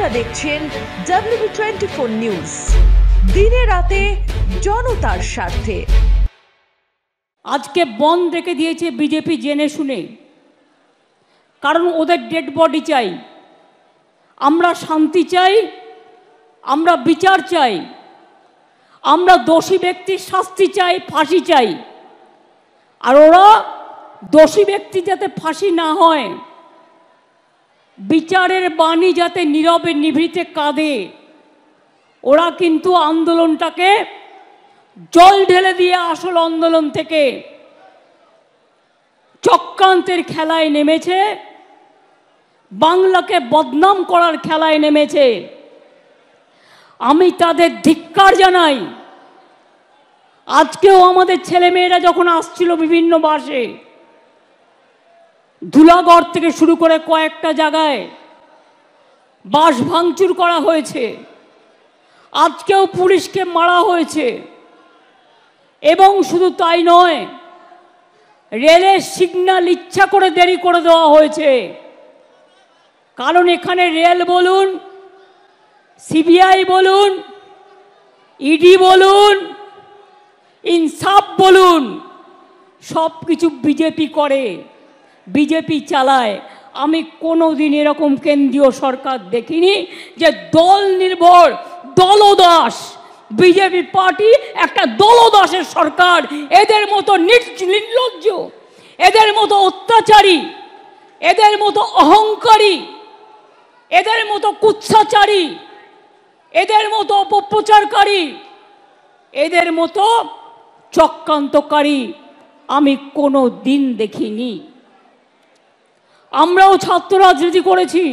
আপনারা দেখছেন WB24 news, দিনে রাতে জনতার স্বার্থে। আজকে বন্ধ রেখে দিয়েছে বিজেপি জেনে শুনে, কারণ ওদের ডেড বডি চাই। আমরা শান্তি চাই, আমরা বিচার চাই, আমরা দোষী ব্যক্তির শাস্তি চাই, ফাঁসি চাই। আর ওরা দোষী ব্যক্তি যাতে ফাঁসি না হয়, বিচারের বাণী যাতে নীরবে নিভৃতে কাঁদে, ওরা কিন্তু আন্দোলনটাকে জল ঢেলে দিয়ে আসল আন্দোলন থেকে চক্রান্তের খেলায় নেমেছে, বাংলাকে বদনাম করার খেলায় নেমেছে। আমি তাদের ধিক্কার জানাই। আজকেও আমাদের ছেলেমেয়েরা যখন আসছিল বিভিন্ন বাসে, ধুলাগড় থেকে শুরু করে কয়েকটা জায়গায় বাস ভাঙচুর করা হয়েছে, আজকেও পুলিশকে মারা হয়েছে। এবং শুধু তাই নয়, রেলের সিগন্যাল ইচ্ছা করে দেরি করে দেওয়া হয়েছে, কারণ এখানে রেল বলুন, সিবিআই বলুন, ইডি বলুন, ইনসাফ বলুন, সব কিছু বিজেপি করে, বিজেপি চালায়। আমি কোনোদিন এরকম কেন্দ্রীয় সরকার দেখিনি যে দল নির্ভর দলদাস। বিজেপি পার্টি একটা দলদাসের সরকার। এদের মতো নির্লজ্জ, এদের মতো অত্যাচারী, এদের মতো অহংকারী, এদের মতো কুৎসাচারী, এদের মতো অপপ্রচারকারী, এদের মতো চক্রান্তকারী আমি কোনো দিন দেখিনি। আমরাও ছাত্র রাজনীতি করেছি,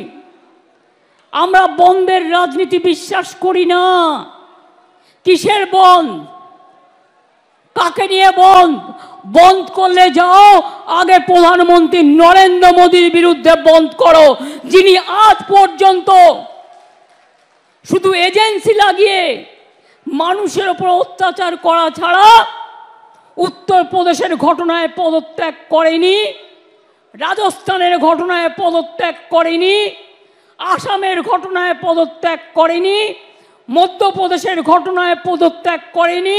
আমরা বন্ধের রাজনীতি বিশ্বাস করি না। কিসের বন্ধ? কাকে নিয়ে বন্ধ? বন্ধ করলে যাও আগে প্রধানমন্ত্রী নরেন্দ্র মোদীর বিরুদ্ধে বন্ধ করো, যিনি আজ পর্যন্ত শুধু এজেন্সি লাগিয়ে মানুষের উপর অত্যাচার করা ছাড়া উত্তরপ্রদেশের ঘটনায় পদত্যাগ করেনি, রাজস্থানের ঘটনায় পদত্যাগ করেনি, আসামের ঘটনায় পদত্যাগ করেনি, মধ্যপ্রদেশের ঘটনায় পদত্যাগ করেনি,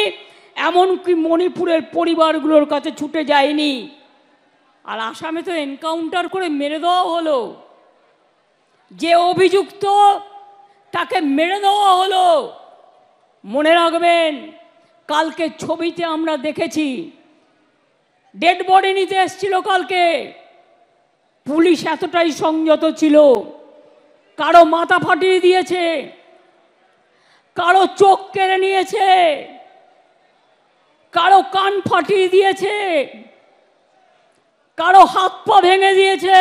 এমনকি মণিপুরের পরিবারগুলোর কাছে ছুটে যায়নি। আর আসামে তো এনকাউন্টার করে মেরে দেওয়া হলো, যে অভিযুক্ত তাকে মেরে দেওয়া হলো। মনে রাখবেন, কালকে ছবিতে আমরা দেখেছি ডেড বডি নিতে এসেছিল কালকে, পুলিশ এতটাই সংযত ছিল, কারো মাথা ফাটিয়ে দিয়েছে, কারো চোখ কেড়ে নিয়েছে, কারো কান ফাটিয়ে দিয়েছে, কারো হাত পা ভেঙে দিয়েছে।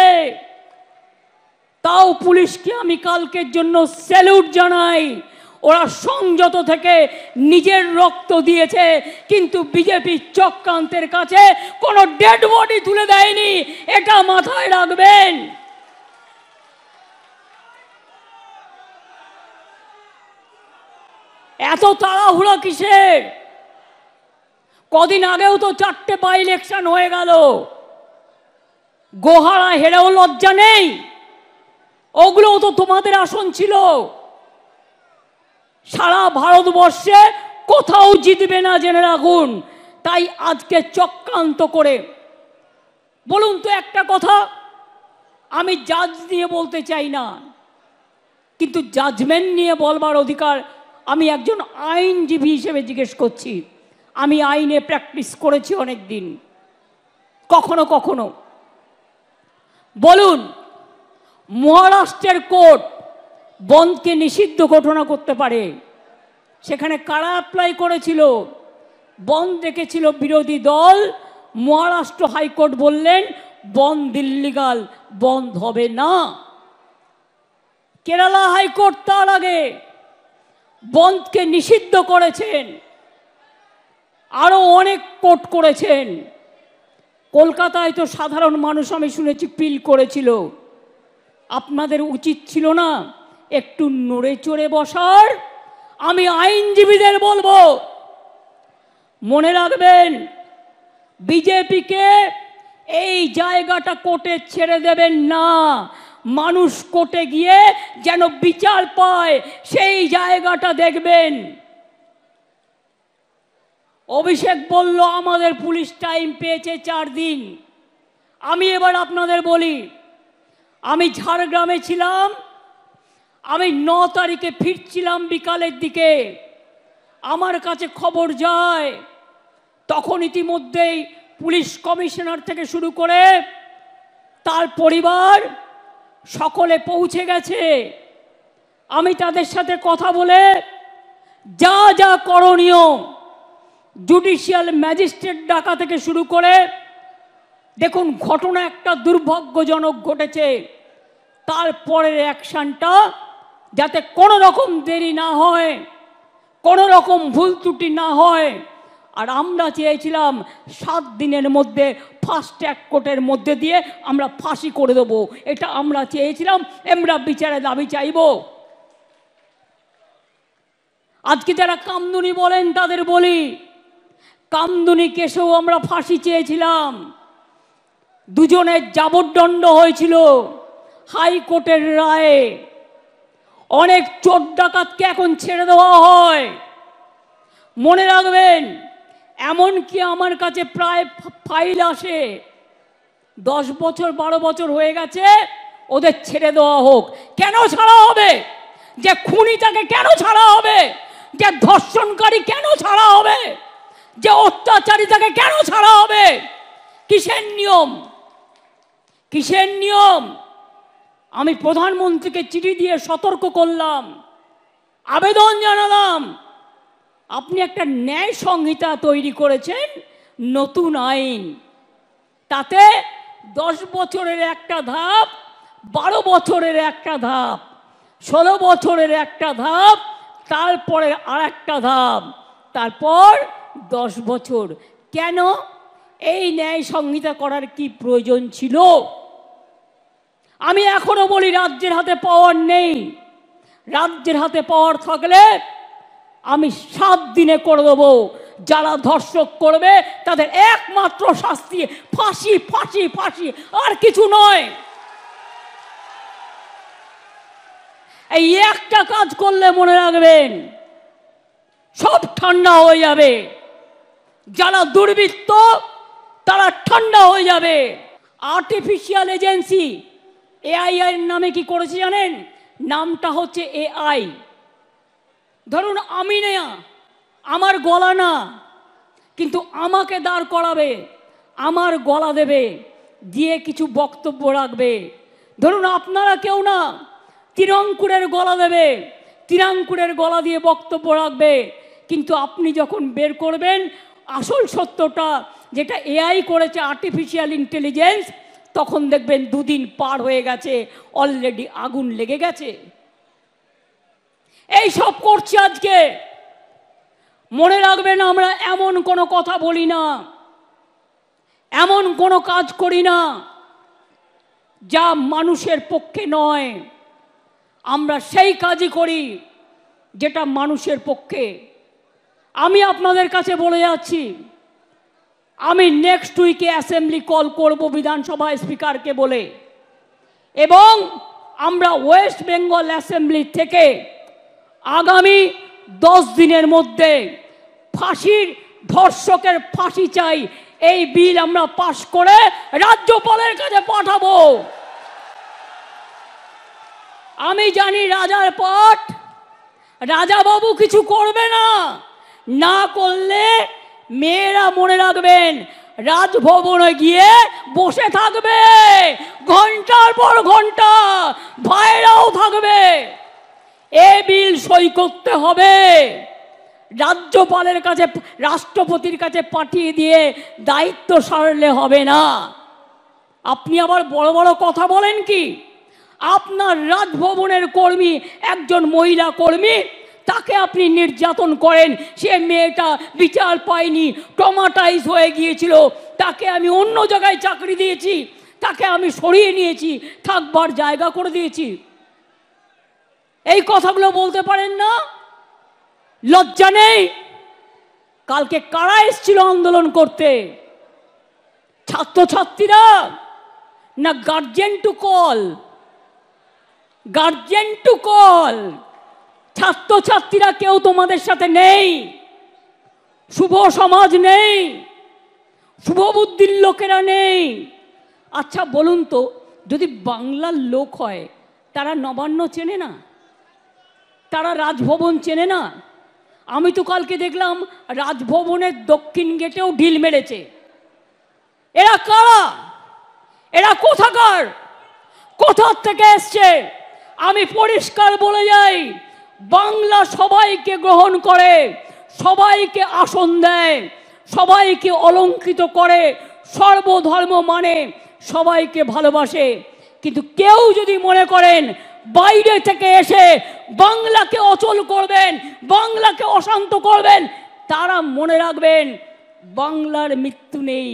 তাও পুলিশকে আমি কালকের জন্য স্যালুট জানাই। ওরা সংযত থেকে নিজের রক্ত দিয়েছে, কিন্তু বিজেপি চক্রান্তের কাছে কোনো ডেড বডি তুলে দেয়নি, এটা মাথায় রাখবেন। এত তাড়াহুড়া কিসের? কদিন আগেও তো 4টে বাই ইলেকশন হয়ে গেল, গোহারা হেরেও লজ্জা নেই। ওগুলোও তো তোমাদের আসন ছিল। সারা ভারতবর্ষে কোথাও জিতবে না, জেনে রাখুন। তাই আজকে চক্রান্ত করে বলুন তো একটা কথা, আমি জাজ নিয়ে বলতে চাই না, কিন্তু জাজমেন্ট নিয়ে বলবার অধিকার আমি একজন আইনজীবী হিসেবে জিজ্ঞেস করছি। আমি আইনে প্র্যাকটিস করেছি অনেক দিন। কখনো কখনো বলুন, মহারাষ্ট্রের কোর্ট বন্ধকে নিষিদ্ধ ঘোষণা করতে পারে, সেখানে কারা অ্যাপ্লাই করেছিল? বন্ধ রেখেছিল বিরোধী দল। মহারাষ্ট্র হাইকোর্ট বললেন বন্ধ ইল্লিগাল, বন্ধ হবে না। কেরালা হাইকোর্ট তার আগে বন্ধকে নিষিদ্ধ করেছেন, আরো অনেক কোর্ট করেছেন। কলকাতায় তো সাধারণ মানুষ আমি শুনেছি পিল করেছিল। আপনাদের উচিত ছিল না একটু নড়ে চড়ে বসার? আমি আইনজীবীদের বলবো, মনে রাখবেন, বিজেপিকে এই জায়গাটা কোর্টে ছেড়ে দেবেন না। মানুষ কোর্টে গিয়ে যেন বিচার পায় সেই জায়গাটা দেখবেন। অভিষেক বলল আমাদের পুলিশ টাইম পেয়েছে 4 দিন। আমি এবার আপনাদের বলি, আমি ঝাড়গ্রামে ছিলাম, আমি 9 তারিখে ফিরছিলাম বিকালের দিকে, আমার কাছে খবর যায় তখন ইতিমধ্যেই পুলিশ কমিশনার থেকে শুরু করে তার পরিবার সকলে পৌঁছে গেছে। আমি তাদের সাথে কথা বলে যা যা করণীয় জুডিশিয়াল ম্যাজিস্ট্রেট ডাকা থেকে শুরু করে, দেখুন ঘটনা একটা দুর্ভাগ্যজনক ঘটেছে, তারপরের অ্যাকশনটা যাতে কোনো রকম দেরি না হয়, কোনো রকম ভুল ত্রুটি না হয়। আর আমরা চেয়েছিলাম 7 দিনের মধ্যে ফাস্ট ট্র্যাক কোর্টের মধ্যে দিয়ে আমরা ফাঁসি করে দেবো, এটা আমরা চেয়েছিলাম, আমরা বিচারের দাবি চাইব। আজকে যারা কামদুনি বলেন তাদের বলি, কামদুনি কেসেও আমরা ফাঁসি চেয়েছিলাম, দুজনের যাবজ্জন্ম হয়েছিল হাইকোর্টের রায়ে। অনেক চোর ডাকাতকে এখন ছেড়ে দেওয়া হয়। মনে রাখবেন, এমনকি আমার কাছে প্রায় ফাইল আসে 10 বছর 12 বছর হয়ে গেছে, ওদের ছেড়ে দেওয়া হোক। কেন ছাড়া হবে? যে খুনি তাকে কেন ছাড়া হবে? যে ধর্ষণকারী কেন ছাড়া হবে? যে অত্যাচারী তাকে কেন ছাড়া হবে? কিসের নিয়ম? কিসের নিয়ম? আমি প্রধানমন্ত্রীকে চিঠি দিয়ে সতর্ক করলাম, আবেদন জানালাম, আপনি একটা ন্যায় সংহিতা তৈরি করেছেন, নতুন আইন, তাতে 10 বছরের একটা ধাপ, 12 বছরের একটা ধাপ, 16 বছরের একটা ধাপ, তারপরে আর একটা ধাপ, তারপর 10 বছর। কেন এই ন্যায় সংহিতা করার কি প্রয়োজন ছিল? আমি এখনো বলি রাজ্যের হাতে পাওয়ার নেই। রাজ্যের হাতে পাওয়ার থাকলে আমি 7 দিনে করে দেবো। যারা ধর্ষক করবে তাদের একমাত্র শাস্তি ফাঁসি, ফাঁসি, ফাঁসি, আর কিছু নয়। এই একটা কাজ করলে মনে রাখবেন সব ঠান্ডা হয়ে যাবে। যারা দুর্বৃত্ত তারা ঠান্ডা হয়ে যাবে। আর্টিফিশিয়াল এজেন্সি এআই এর নামে কি করেছে জানেন? নামটা হচ্ছে এআই। ধরুন আমি না, আমার গলা না, কিন্তু আমাকে দাঁড় করাবে, আমার গলা দেবে, দিয়ে কিছু বক্তব্য রাখবে। ধরুন আপনারা কেউ না, তিরঙ্কুরের গলা দেবে, তিরঙ্কুরের গলা দিয়ে বক্তব্য রাখবে, কিন্তু আপনি যখন বের করবেন আসল সত্যটা, যেটা এআই করেছে, আর্টিফিশিয়াল ইন্টেলিজেন্স, তখন দেখবেন 2 দিন পার হয়ে গেছে, অলরেডি আগুন লেগে গেছে। এই সব করছি আজকে। মনে রাখবেন আমরা এমন কোনো কথা বলি না, এমন কোনো কাজ করি না যা মানুষের পক্ষে নয়। আমরা সেই কাজই করি যেটা মানুষের পক্ষে। আমি আপনাদের কাছে বলে যাচ্ছি, আমি নেক্সট উইকে অ্যাসেম্বলি কল করব বিধানসভা স্পিকারকে বলে, এবং আমরা ওয়েস্ট বেঙ্গল অ্যাসেম্বলি থেকে আগামী 10 দিনের মধ্যে ফাঁসির, ধর্ষকের ফাঁসি চাই, এই বিল আমরা পাশ করে রাজ্যপালের কাছে পাঠাবো। আমি জানি রাজার পাঠ, রাজাবাবু কিছু করবে না, না করলে মেয়েরা মনে রাখবেন রাজভবনে গিয়ে বসে থাকবে ঘন্টার পর ঘন্টা, ভাইরাও থাকবে। এ বিল সই করতে হবে, রাজ্যপালের কাছে, রাষ্ট্রপতির কাছে পাঠিয়ে দিয়ে দায়িত্ব সারলে হবে না। আপনি আবার বড় বড় কথা বলেন কি? আপনার রাজভবনের কর্মী, একজন মহিলা কর্মী, তাকে আপনি নির্যাতন করেন, সে মেয়েটা বিচার পায়নি, ট্রমাটাইজ হয়ে গিয়েছিল, তাকে আমি অন্য জায়গায় চাকরি দিয়েছি, তাকে আমি সরিয়ে নিয়েছি, থাকবার জায়গা করে দিয়েছি। এই কথাগুলো বলতে পারেন না? লজ্জা নেই? কালকে কারা এসেছিল আন্দোলন করতে? ছাত্রছাত্রীরা না guardian to call? Guardian to call. ছাত্রছাত্রীরা কেউ তোমাদের সাথে নেই, শুভ সমাজ নেই, শুভ বুদ্ধির লোকেরা নেই। আচ্ছা বলুন তো, যদি বাংলার লোক হয় তারা নবান্ন চেনে না? তারা রাজভবন চেনে না? আমি তো কালকে দেখলাম রাজভবনের দক্ষিণ গেটেও ঢিল মেরেছে। এরা কারা? এরা কোথাকার? কোথা থেকে এসছে? আমি পরিষ্কার বলে যাই, বাংলা সবাইকে গ্রহণ করে, সবাইকে আসন দেয়, সবাইকে অলঙ্কৃত করে, সর্বধর্ম মানে, সবাইকে ভালোবাসে। কিন্তু কেউ যদি মনে করেন বাইরে থেকে এসে বাংলাকে অচল করবেন, বাংলাকে অশান্ত করবেন, তারা মনে রাখবেন বাংলার মৃত্যু নেই,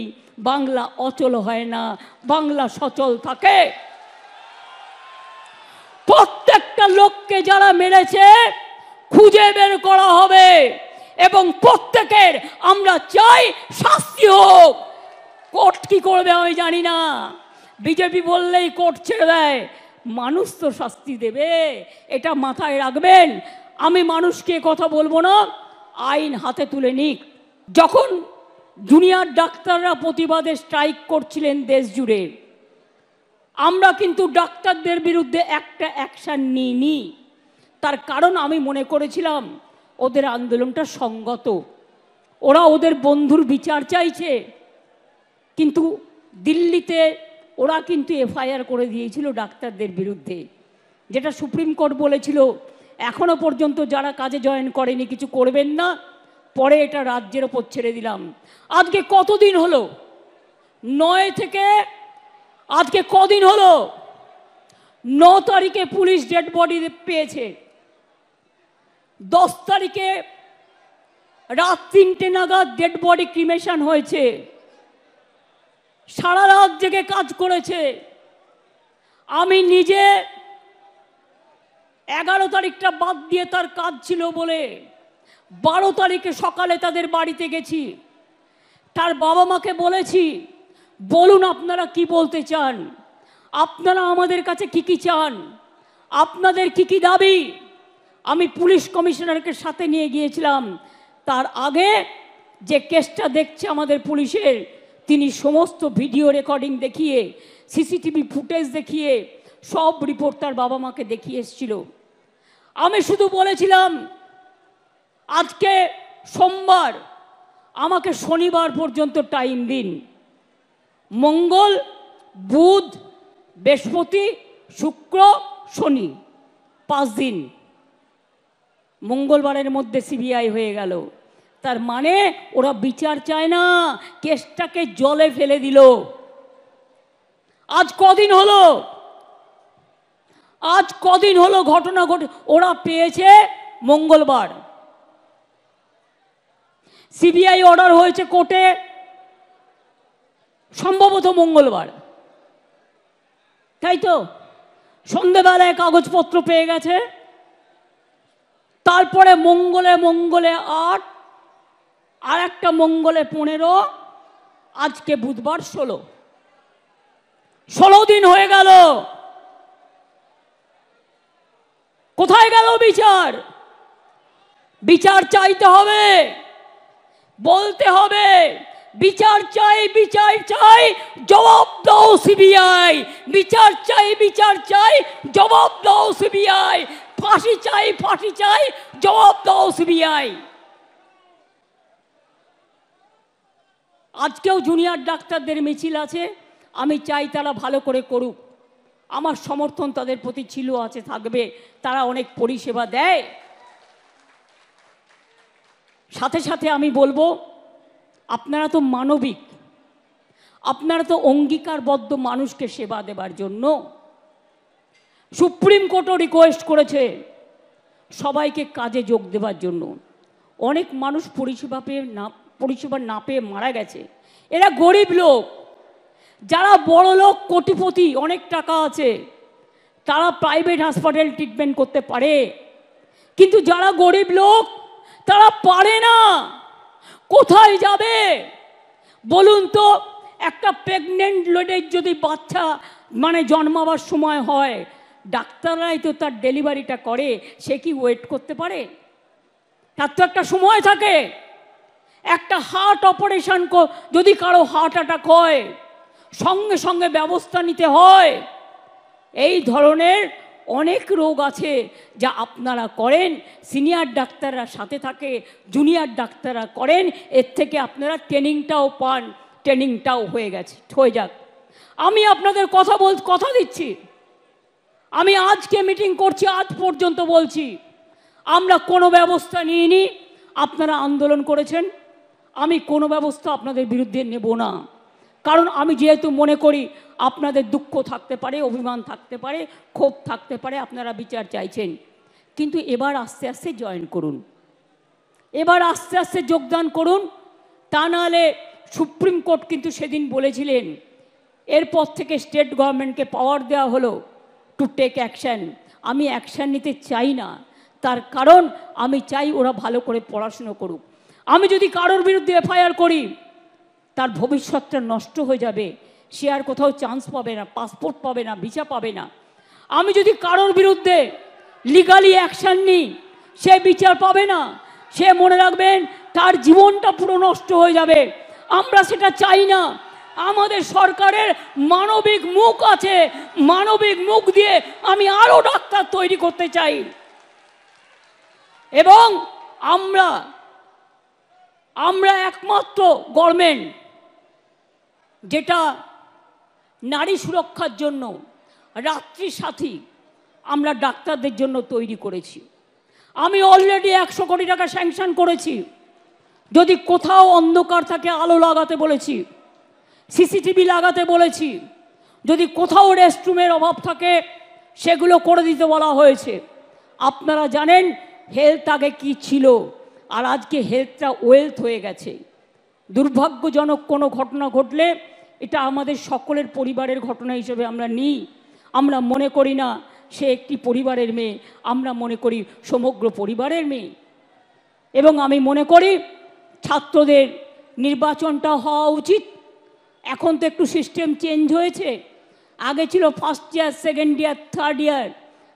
বাংলা অচল হয় না, বাংলা সচল থাকে। প্রত্যেকটা লোককে যারা মেরেছে খুঁজে বের করা হবে এবং প্রত্যেকের আমরা চাই শাস্তি হোক। কোর্ট কি করবে আমি জানি না, বিজেপি বললেই কোর্ট ছেড়ে দেয়, মানুষ তো শাস্তি দেবে, এটা মাথায় রাখবেন। আমি মানুষকে কথা বলবো না, আইন হাতে তুলে নিক। যখন জুনিয়র ডাক্তাররা প্রতিবাদে স্ট্রাইক করছিলেন দেশ জুড়ে, আমরা কিন্তু ডাক্তারদের বিরুদ্ধে একটা অ্যাকশন নিইনি। তার কারণ আমি মনে করেছিলাম ওদের আন্দোলনটা সংগত, ওরা ওদের বন্ধুর বিচার চাইছে। কিন্তু দিল্লিতে ওরা কিন্তু এফআইআর করে দিয়েছিল ডাক্তারদের বিরুদ্ধে, যেটা সুপ্রিম কোর্ট বলেছিল এখনো পর্যন্ত যারা কাজে জয়েন করেনি কিছু করবেন না, পরে এটা রাজ্যের ওপর ছেড়ে দিলাম। আজকে কতদিন হলো? 9 থেকে আজকে কদিন হলো? 9 তারিখে পুলিশ ডেড বডি পেয়েছে, 10 তারিখে রাত 3টে নাগাদ ডেড বডি ক্রিমেশন হয়েছে। সারা রাত জেগে কাজ করেছে। আমি নিজে 11 তারিখটা বাদ দিয়ে তার কাজ ছিল বলে 12 তারিখে সকালে তাদের বাড়িতে গেছি, তার বাবা মাকে বলেছি বলুন আপনারা কি বলতে চান, আপনারা আমাদের কাছে কি কি চান, আপনাদের কি কি দাবি। আমি পুলিশ কমিশনারকে সাথে নিয়ে গিয়েছিলাম। তার আগে যে কেসটা দেখছে আমাদের পুলিশের, তিনি সমস্ত ভিডিও রেকর্ডিং দেখিয়ে, সিসিটিভি ফুটেজ দেখিয়ে সব রিপোর্ট তার বাবা মাকে দেখিয়ে এসেছিল। আমি শুধু বলেছিলাম আজকে সোমবার, আমাকে শনিবার পর্যন্ত টাইম দিন। মঙ্গল, বুধ, বৃহস্পতি, শুক্র, শনি, 5 দিন। মঙ্গলবারের মধ্যে সিবিআই হয়ে গেল। তার মানে ওরা বিচার চায় না, কেসটাকে জলে ফেলে দিল। আজ কদিন হলো? আজ কদিন হলো ঘটনা ঘটে? ওরা পেয়েছে মঙ্গলবার, সিবিআই অর্ডার হয়েছে কোর্টে সম্ভবত মঙ্গলবার, তাই তো? সন্ধ্যেবেলায় কাগজপত্র পেয়ে গেছে। তারপরে মঙ্গলে 8, আর একটা মঙ্গলে 15, আজকে বুধবার 16 দিন হয়ে গেল। কোথায় গেল বিচার? বিচার চাইতে হবে, বলতে হবে বিচার চাই, বিচার চাই, জবাব দাও সিবিআই। বিচার চাই, বিচার চাই, জবাব দাও সিবিআই। ফাঁসি চাই, ফাঁসি চাই, জবাব দাও সিবিআই। আজকেও জুনিয়র ডাক্তারদের মিছিল আছে, আমি চাই তারা ভালো করে করুক। আমার সমর্থন তাদের প্রতি ছিল, আছে, থাকবে। তারা অনেক পরিষেবা দেয়। সাথে সাথে আমি বলবো, আপনারা তো মানবিক, আপনারা তো অঙ্গীকারবদ্ধ মানুষকে সেবা দেবার জন্য। সুপ্রিম কোর্টও রিকোয়েস্ট করেছে সবাইকে কাজে যোগ দেবার জন্য। অনেক মানুষ পরিষেবা না পেয়ে মারা গেছে। এরা গরিব লোক। যারা বড় লোক, কোটিপতি, অনেক টাকা আছে, তারা প্রাইভেট হাসপাতাল ট্রিটমেন্ট করতে পারে, কিন্তু যারা গরিব লোক তারা পারে না। কোথায় যাবে বলুন তো? একটা প্রেগনেন্ট লেডির যদি বাচ্চা জন্মাবার সময় হয়, ডাক্তাররাই তো তার ডেলিভারিটা করে, সে কি ওয়েট করতে পারে? তার তো একটা সময় থাকে। একটা হার্ট অপারেশন যদি কারো হার্ট অ্যাটাক হয়, সঙ্গে সঙ্গে ব্যবস্থা নিতে হয়। এই ধরনের অনেক রোগ আছে যা আপনারা করেন, সিনিয়র ডাক্তাররা সাথে থাকে, জুনিয়র ডাক্তাররা করেন, এর থেকে আপনারা ট্রেনিংটাও পান, ট্রেনিংটাও হয়ে যাক। আমি আপনাদের কথা দিচ্ছি, আমি আজকে মিটিং করছি, আজ পর্যন্ত বলছি আমরা কোনো ব্যবস্থা নিইনি। আপনারা আন্দোলন করেছেন, আমি কোনো ব্যবস্থা আপনাদের বিরুদ্ধে নেব না। কারণ আমি যেহেতু মনে করি আপনাদের দুঃখ থাকতে পারে, অভিমান থাকতে পারে, ক্ষোভ থাকতে পারে, আপনারা বিচার চাইছেন, কিন্তু এবার আস্তে আস্তে জয়েন করুন, এবার আস্তে আস্তে যোগদান করুন। তা নাহলে সুপ্রিম কোর্ট কিন্তু সেদিন বলেছিলেন, এরপর থেকে স্টেট গভর্নমেন্টকে পাওয়ার দেওয়া হলো টু টেক অ্যাকশান। আমি অ্যাকশান নিতে চাই না, তার কারণ আমি চাই ওরা ভালো করে পড়াশুনো করুক। আমি যদি কারোর বিরুদ্ধে এফআইআর করি, তার ভবিষ্যৎটা নষ্ট হয়ে যাবে, সে আর কোথাও চান্স পাবে না, পাসপোর্ট পাবে না, ভিসা পাবে না। আমি যদি কারোর বিরুদ্ধে লিগালি অ্যাকশান নিই, সে বিচার পাবে না, সে মনে রাখবেন তার জীবনটা পুরো নষ্ট হয়ে যাবে। আমরা সেটা চাই না। আমাদের সরকারের মানবিক মুখ আছে, মানবিক মুখ দিয়ে আমি আরো ডাক্তার তৈরি করতে চাই। এবং আমরা একমাত্র গভর্নমেন্ট যেটা নারী সুরক্ষার জন্য রাত্রি সাথী আমরা ডাক্তারদের জন্য তৈরি করেছি। আমি অলরেডি 100 কোটি টাকা স্যাংশন করেছি। যদি কোথাও অন্ধকার থাকে আলো লাগাতে বলেছি, সিসিটিভি লাগাতে বলেছি, যদি কোথাও রেস্টরুমের অভাব থাকে সেগুলো করে দিতে বলা হয়েছে। আপনারা জানেন হেলথ আগে কি ছিল, আর আজকে হেলথটা ওয়েলথ হয়ে গেছে। দুর্ভাগ্যজনক কোনো ঘটনা ঘটলে এটা আমাদের সকলের পরিবারের ঘটনা হিসেবে আমরা নিই। আমরা মনে করি না সে একটি পরিবারের মেয়ে, আমরা মনে করি সমগ্র পরিবারের মেয়ে। এবং আমি মনে করি ছাত্রদের নির্বাচনটা হওয়া উচিত। এখন তো একটু সিস্টেম চেঞ্জ হয়েছে, আগে ছিল first year, second year, third year,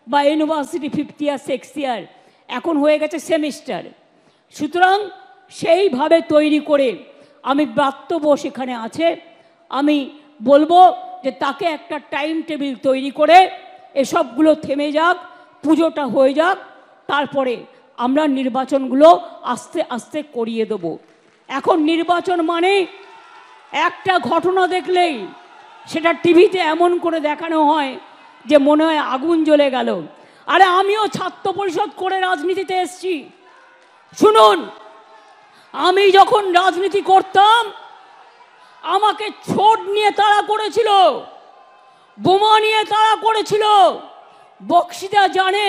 বা ইউনিভার্সিটি 5th ইয়ার, 6th ইয়ার, এখন হয়ে গেছে সেমিস্টার। সুতরাং সেইভাবে তৈরি করে আমি ব্রাত্যব সেখানে আছে, আমি বলবো যে তাকে একটা টাইম টেবিল তৈরি করে এসবগুলো থেমে যাক, পুজোটা হয়ে যাক, তারপরে আমরা নির্বাচনগুলো আস্তে আস্তে করিয়ে দেব। এখন নির্বাচন মানে একটা ঘটনা দেখলেই সেটা টিভিতে এমন করে দেখানো হয় যে মনে হয় আগুন জ্বলে গেল। আরে আমিও ছাত্র পরিষদ করে রাজনীতিতে এসেছি। শুনুন, আমি যখন রাজনীতি করতাম আমাকে ছোট নিয়ে তাড়া করেছিল, বোমা নিয়ে তাড়া করেছিল। বক্সিদা জানে,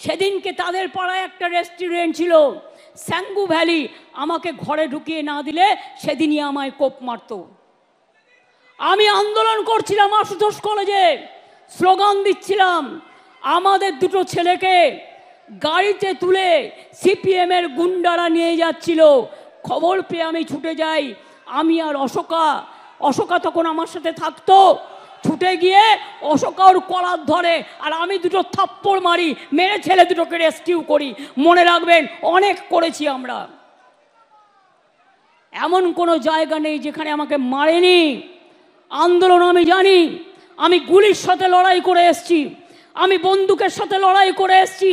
সেদিনকে তাদের পাড়ায় একটা রেস্টুরেন্ট ছিল স্যাঙ্গু ভ্যালি, আমাকে ঘরে ঢুকিয়ে না দিলে সেদিনই আমায় কোপ মারত। আমি আন্দোলন করছিলাম আশুতোষ কলেজে, স্লোগান দিচ্ছিলাম, আমাদের দুটো ছেলেকে গাড়িতে তুলে সিপিএমের গুন্ডারা নিয়ে যাচ্ছিল। খবর পেয়ে আমি ছুটে যাই, আমি আর অশোকা তখন আমার সাথে থাকতো। ছুটে গিয়ে অশোকা ওর কলার ধরে, আর আমি দুটো থাপ্পড় মারি, মেরে ছেলে দুটোকে রেস্কিউ করি। মনে রাখবেন অনেক করেছি আমরা, এমন কোনো জায়গা নেই যেখানে আমাকে মারেনি। আন্দোলন আমি জানি, আমি গুলির সাথে লড়াই করে এসছি, আমি বন্দুকের সাথে লড়াই করে এসছি,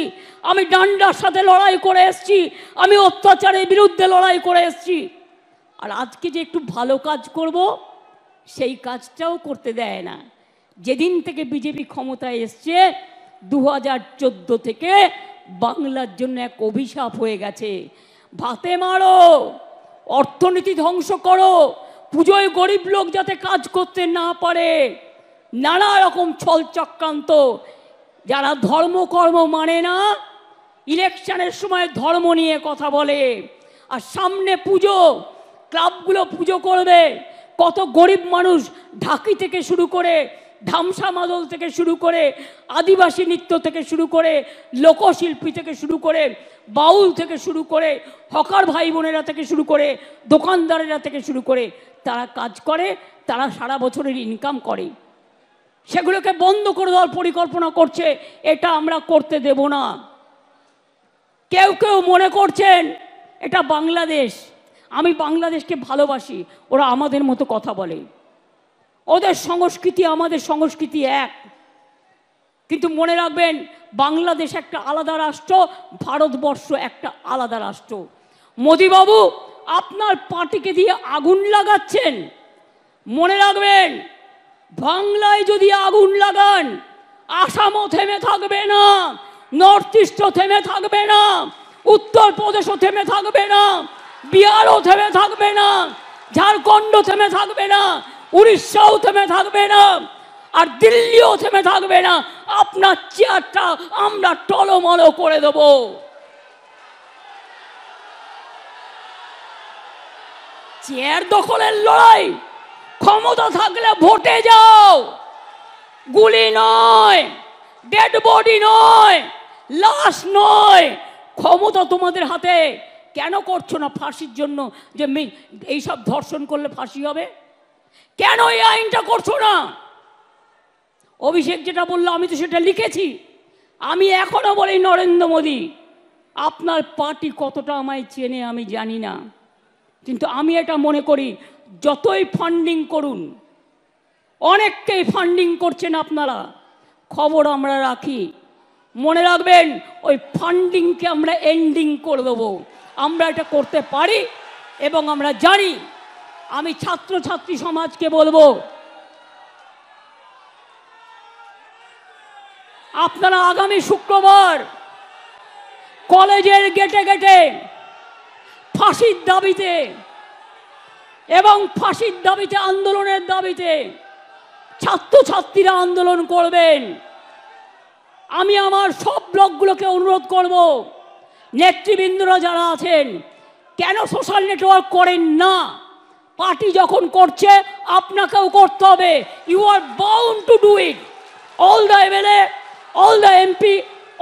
আমি ডান্ডার সাথে লড়াই করে এসছি, আমি অত্যাচারের বিরুদ্ধে লড়াই করে এসছি। আর আজকে যে একটু ভালো কাজ করব সেই কাজটাও করতে দেয় না। যেদিন থেকে বিজেপি ক্ষমতায় এসছে 2014 থেকে বাংলার জন্য এক অভিশাপ হয়ে গেছে। ভাতে মারো, অর্থনীতি ধ্বংস করো, পুজোয় গরিব লোক যাতে কাজ করতে না পারে, নানা রকম ছল চক্রান্ত। যারা ধর্মকর্ম মানে না, ইলেকশনের সময় ধর্ম নিয়ে কথা বলে, আর সামনে পুজো, ক্লাবগুলো পুজো করবে, কত গরিব মানুষ ঢাকি থেকে শুরু করে, ধামসা মাদল থেকে শুরু করে, আদিবাসী নৃত্য থেকে শুরু করে, লোকশিল্পী থেকে শুরু করে, বাউল থেকে শুরু করে, হকার ভাই বোনেরা থেকে শুরু করে, দোকানদারেরা থেকে শুরু করে, তারা কাজ করে, তারা সারা বছরের ইনকাম করে। সেগুলোকে বন্ধ করে দেওয়ার পরিকল্পনা করছে, এটা আমরা করতে দেব না। কেউ কেউ মনে করছেন এটা বাংলাদেশ, আমি বাংলাদেশকে ভালোবাসি, ওরা আমাদের মতো কথা বলে, ওদের সংস্কৃতি আমাদের সংস্কৃতি এক। কিন্তু মনে রাখবেন, বাংলাদেশ একটা আলাদা রাষ্ট্র, ভারতবর্ষ একটা আলাদা রাষ্ট্র। মোদিবাবু আপনার পার্টিকে দিয়ে আগুন লাগাচ্ছেন, মনে রাখবেন বাংলায় যদি আগুন লাগান, আসামও থেমে থাকবে না, নর্থ ইস্টও থেমে থাকবে না, উত্তরপ্রদেশও থেমে থাকবে না, বিহারও থেমে থাকবে না, ঝাড়খণ্ড থেমে থাকবে না, উড়িষ্যাও থেমে থাকবে না, আর দিল্লিও থেমে থাকবে না। আপনার চেয়ারটা আমরা টলমলো করে দেব। চেয়ার দখলের লড়াই, ক্ষমতা থাকলে ভোটে যাও, গুলি নয়, ডেড বডি নয়, লাশ নয়, ক্ষমতা তোমাদের হাতে। কেন করছো না ফাঁসির জন্য, যে এইসব ধর্ষণ করলে ফাঁসি হবে? কেন এই আইনটা করছো না? অভিষেক যেটা বললো আমি তো সেটা লিখেছি। আমি এখনো বলি, নরেন্দ্র মোদী আপনার পার্টি কতটা আমায় চেনে আমি জানি না, কিন্তু আমি এটা মনে করি যতই ফান্ডিং করুন, অনেককেই ফান্ডিং করছেন আপনারা, খবর আমরা রাখি। মনে রাখবেন, ওই ফান্ডিংকে আমরা এন্ডিং করে দেবো। আমরা এটা করতে পারি এবং আমরা জানি। আমি ছাত্রছাত্রী সমাজকে বলবো, আপনারা আগামী শুক্রবার কলেজের গেটে গেটে ফাঁসির দাবিতে এবং ফাঁসির দাবিতে, আন্দোলনের দাবিতে ছাত্রছাত্রীরা আন্দোলন করবেন। আমি আমার সব ব্লকগুলোকে অনুরোধ করব, নেতৃবৃন্দরা যারা আছেন, কেন সোশ্যাল নেটওয়ার্ক করেন না? পার্টি যখন করছে আপনাকেও করতে হবে। You are bound to do it. All the MLA, all the MP,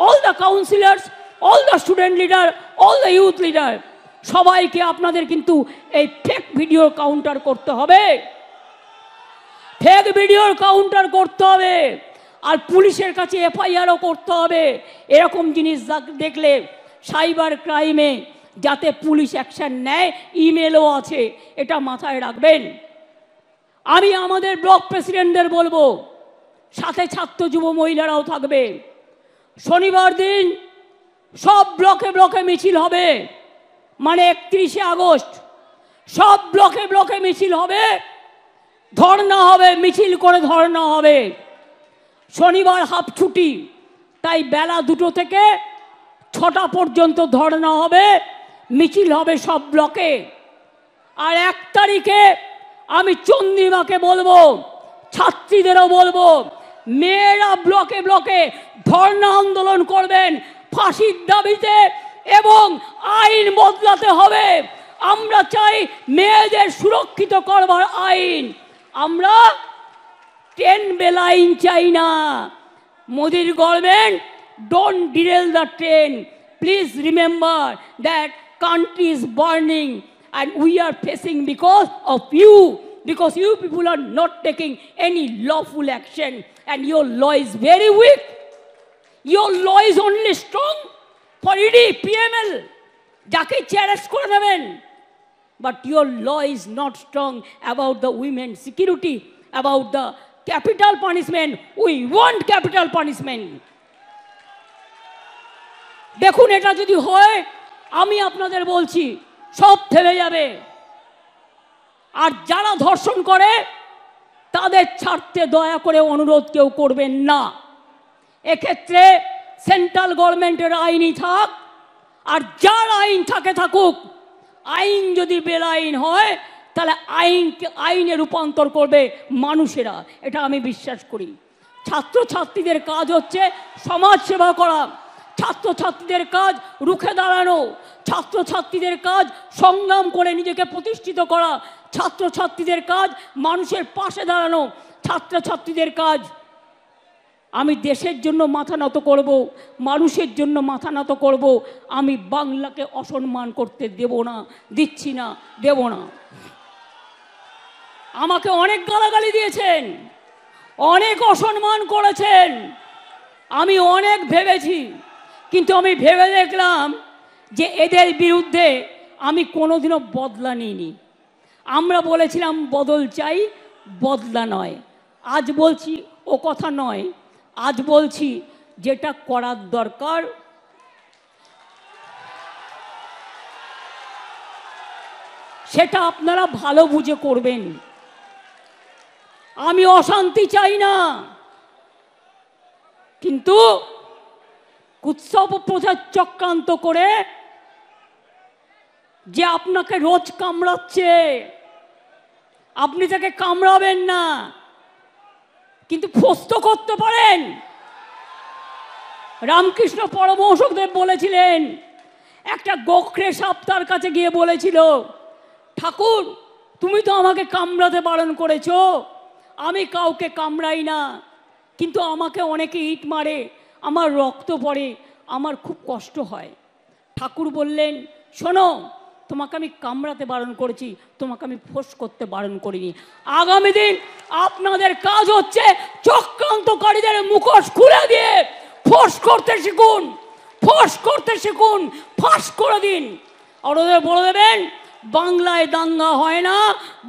all the councillors, all the student leader, all the youth leader, সবাইকে আপনাদের কিন্তু এই ফেক ভিডিওর কাউন্টার করতে হবে, ফেক ভিডিওর কাউন্টার করতে হবে, আর পুলিশের কাছে এফআইআরও করতে হবে। এরকম জিনিস দেখলে সাইবার ক্রাইমে যাতে পুলিশ অ্যাকশন নেয়, ইমেলও আছে, এটা মাথায় রাখবেন। আমি আমাদের ব্লক প্রেসিডেন্টদের বলবো, সাথে ছাত্র যুব মহিলারাও থাকবে। শনিবার দিন সব ব্লকে ব্লকে মিছিল হবে, মানে 31শে আগস্ট সব ব্লকে ব্লকে মিছিল হবে, ধর্ণা হবে, মিছিল করে ধর্ণা হবে। শনিবার হাফ ছুটি, তাই বেলা 2টো থেকে 6টা পর্যন্ত ধর্ণা হবে, মিছিল হবে সব ব্লকে। আর 1 তারিখে আমি চন্দ্রিমাকে বলবো, ছাত্রীদেরও বলবো, মেয়েরা ব্লকে ব্লকে ধর্ণা আন্দোলন করবেন ফাঁসির দাবিতে, এবং আইন বদলাতে হবে। আমরা চাই মেয়েদের সুরক্ষিত করবার আইন, আমরা 10 বেল আইন চাই না। মোদির government, don't derail the train. Please remember that country is burning and we are facing because of you, because you people are not taking any lawful action, and your law is very weak. Your law is only strong for ED, PML, jake arrest kore neben, but your law is not strong about the women's security, about the capital punishment. We want capital punishment. দেখুন, এটা যদি হয়, আমি আপনাদের বলছি সব থেমে যাবে। আর যারা ধর্ষণ করে তাদের ছাড়তে দয়া করে অনুরোধ কেউ করবেন না। এক্ষেত্রে সেন্ট্রাল গভর্নমেন্টের আইনই থাক, আর যার আইন থাকে থাকুক। আইন যদি বেআইন হয় তাহলে আইনে রূপান্তর করবে মানুষেরা, এটা আমি বিশ্বাস করি। ছাত্রছাত্রীদের কাজ হচ্ছে সমাজ সেবা করা, ছাত্রছাত্রীদের কাজ রুখে দাঁড়ানো, ছাত্রছাত্রীদের কাজ সংগ্রাম করে নিজেকে প্রতিষ্ঠিত করা, ছাত্রছাত্রীদের কাজ মানুষের পাশে দাঁড়ানো, ছাত্রছাত্রীদের কাজ আমি দেশের জন্য মাথা নত করব, মানুষের জন্য মাথা নত করব। আমি বাংলাকে অসম্মান করতে দেব না, দিচ্ছি না, দেব না। আমাকে অনেক গালাগালি দিয়েছেন, অনেক অসম্মান করেছেন, আমি অনেক ভেবেছি, কিন্তু আমি ভেবে দেখলাম যে এদের বিরুদ্ধে আমি কোনোদিনও বদলা নিইনি। আমরা বলেছিলাম বদল চাই, বদলা নয়। আজ বলছি ও কথা নয়, আজ বলছি যেটা করার দরকার সেটা আপনারা ভালো বুঝে করবেন। আমি অশান্তি চাই না, কিন্তু উৎসব প্রচার চক্রান্ত করে যে আপনাকে রোজ কামড়াচ্ছে, আপনি তাকে কামড়াবেন না, কিন্তু ফস্ত করতে পারেন। রামকৃষ্ণ পরমহংসদেব বলেছিলেন, একটা গোখরে সাপ তার কাছে গিয়ে বলেছিল, ঠাকুর তুমি তো আমাকে কামড়াতে বারণ করেছো, আমি কাউকে কামড়াই না, কিন্তু আমাকে অনেকে ইট মারে, আমার রক্ত পড়ে, আমার খুব কষ্ট হয়। ঠাকুর বললেন, শোনো, তোমাকে আমি কামড়াতে বারণ করেছি, তোমাকে আমি ফোঁস করতে বারণ করিনি। আগামী দিন আপনাদের কাজ হচ্ছে চক্রান্তকারীদের মুখোশ খুলে দিয়ে ফোঁস করতে শিখুন, ফোঁস করতে শিখুন, ফাঁস করে দিন। আর ওদের বলে দেবেন, বাংলায় দাঙ্গা হয় না,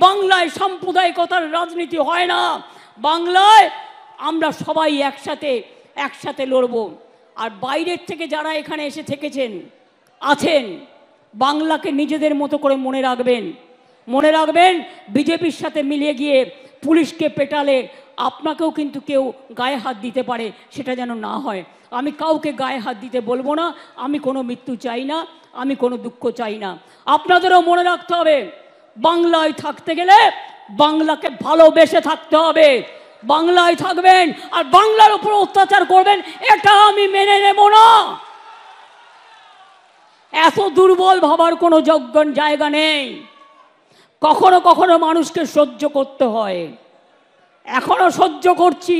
বাংলায় সাম্প্রদায়িকতার রাজনীতি হয় না, বাংলায় আমরা সবাই একসাথে লড়ব। আর বাইরের থেকে যারা এখানে এসে থেকেছেন আছেন, বাংলাকে নিজেদের মতো করে মনে রাখবেন। বিজেপির সাথে মিলিয়ে গিয়ে পুলিশকে পেটালে আপনাকেও কিন্তু কেউ গায়ে হাত দিতে পারে, সেটা যেন না হয়। আমি কাউকে গায়ে হাত দিতে বলবো না, আমি কোনো মৃত্যু চাই না, আমি কোনো দুঃখ চাই না। আপনাদেরও মনে রাখতে হবে, বাংলায় থাকতে গেলে বাংলাকে ভালোবেসে থাকতে হবে। বাংলায় থাকবেন আর বাংলার উপর অত্যাচার করবেন, এটা আমি মেনে নেব না। এত দুর্বল ভাবার কোনো জায়গা নেই। কখনো কখনো মানুষকে সহ্য করতে হয়, এখনো সহ্য করছি,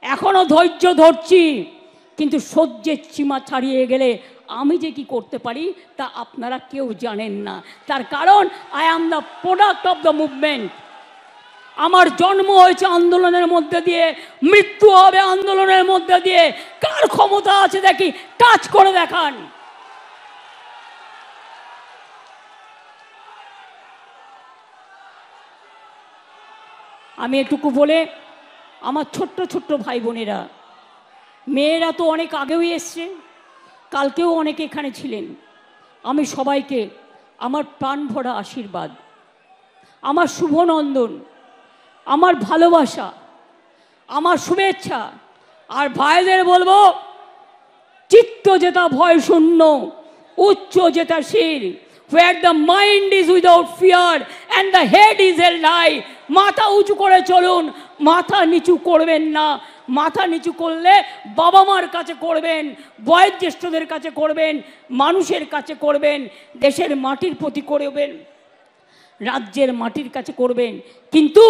এখনো ধৈর্য ধরছি, কিন্তু সহ্যের সীমা ছাড়িয়ে গেলে আমি যে কি করতে পারি তা আপনারা কেউ জানেন না। তার কারণ I am the product of the movement. আমার জন্ম হয়েছে আন্দোলনের মধ্যে দিয়ে, মৃত্যু হবে আন্দোলনের মধ্যে দিয়ে। কার ক্ষমতা আছে দেখি, কাজ করে দেখান। আমি এটুকু বলে, আমার ছোট্ট ছোট্ট ভাই বোনেরা, মেয়েরা তো অনেক আগেও এসছে, কালকেও অনেকে এখানে ছিলেন, আমি সবাইকে আমার প্রাণ ভরা আশীর্বাদ, আমার শুভনন্দন, আমার ভালোবাসা, আমার শুভেচ্ছা। আর ভাইদের বলবো, চিত্ত যেটা ভয় শূন্য, উচ্চ যেটা শির, where the mind is without fear and the head is held high। মাথা উঁচু করে চলুন, মাথা নিচু করবেন না। মাথা নিচু করলে বাবা মার কাছে করবেন, বয়োজ্যেষ্ঠদের কাছে করবেন, মানুষের কাছে করবেন, দেশের মাটির প্রতি করবেন, রাজ্যের মাটির কাছে করবেন, কিন্তু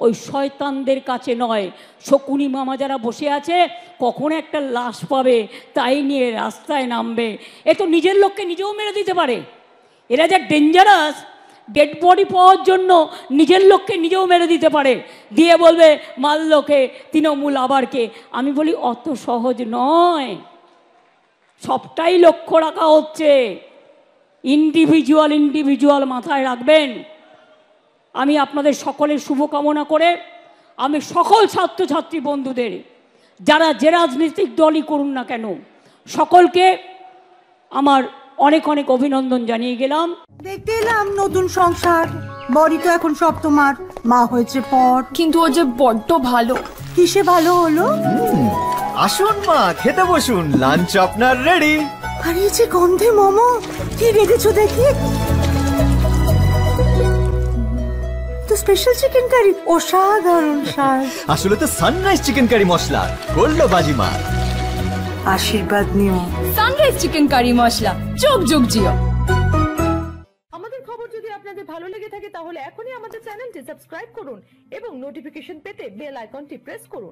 ওই শয়তানদের কাছে নয়। শকুনি মামা যারা বসে আছে, কখন একটা লাশ পাবে তাই নিয়ে রাস্তায় নামবে। এ তো নিজের লোককে নিজেও মেরে দিতে পারে। এরা যা ডেঞ্জারাস, ডেড বডি পাওয়ার জন্য নিজের লোককে নিজেও মেরে দিতে পারে, দিয়ে বলবে মাল্যকে তৃণমূল আবারকে। আমি বলি অত সহজ নয়, সবটাই লক্ষ্য রাখা হচ্ছে। ইন্ডিভিজুয়াল মাথায় রাখবেন। আমি আপনাদের সকলের শুভকামনা করে আমি সকল ছাত্রছাত্রী বন্ধুদের, যারা যে রাজনৈতিক দলই করুন না কেন, সকলকে আমার অনেক অনেক অভিনন্দন জানিয়ে গেলাম। দেখতে এলাম নতুন সংসার, বড়ি তো এখন সব তোমার, মা হয়েছে পর। কিন্তু ও যে বড্ড ভালো। কিসে ভালো হলো? আসুন মা, খেতে বসুন, লাঞ্চ আপনার রেডি। আর এই যে গন্ধে মোমো, কি রেখেছো দেখি? তো স্পেশাল চিকেন কারি, অসাধারণ স্বাদ। আসলে তো সানরাইজ চিকেন কারি মশলা করলো বাজিমা। আশীর্বাদ নিও। সানরাইজ চিকেন কারি মশলা, যোগ যোগ জিও। আমাদের খবর যদি আপনাদের ভালো লেগে থাকে তাহলে এখনই আমাদের চ্যানেলটি সাবস্ক্রাইব করুন এবং নোটিফিকেশন পেতে বেল আইকনটি প্রেস করুন।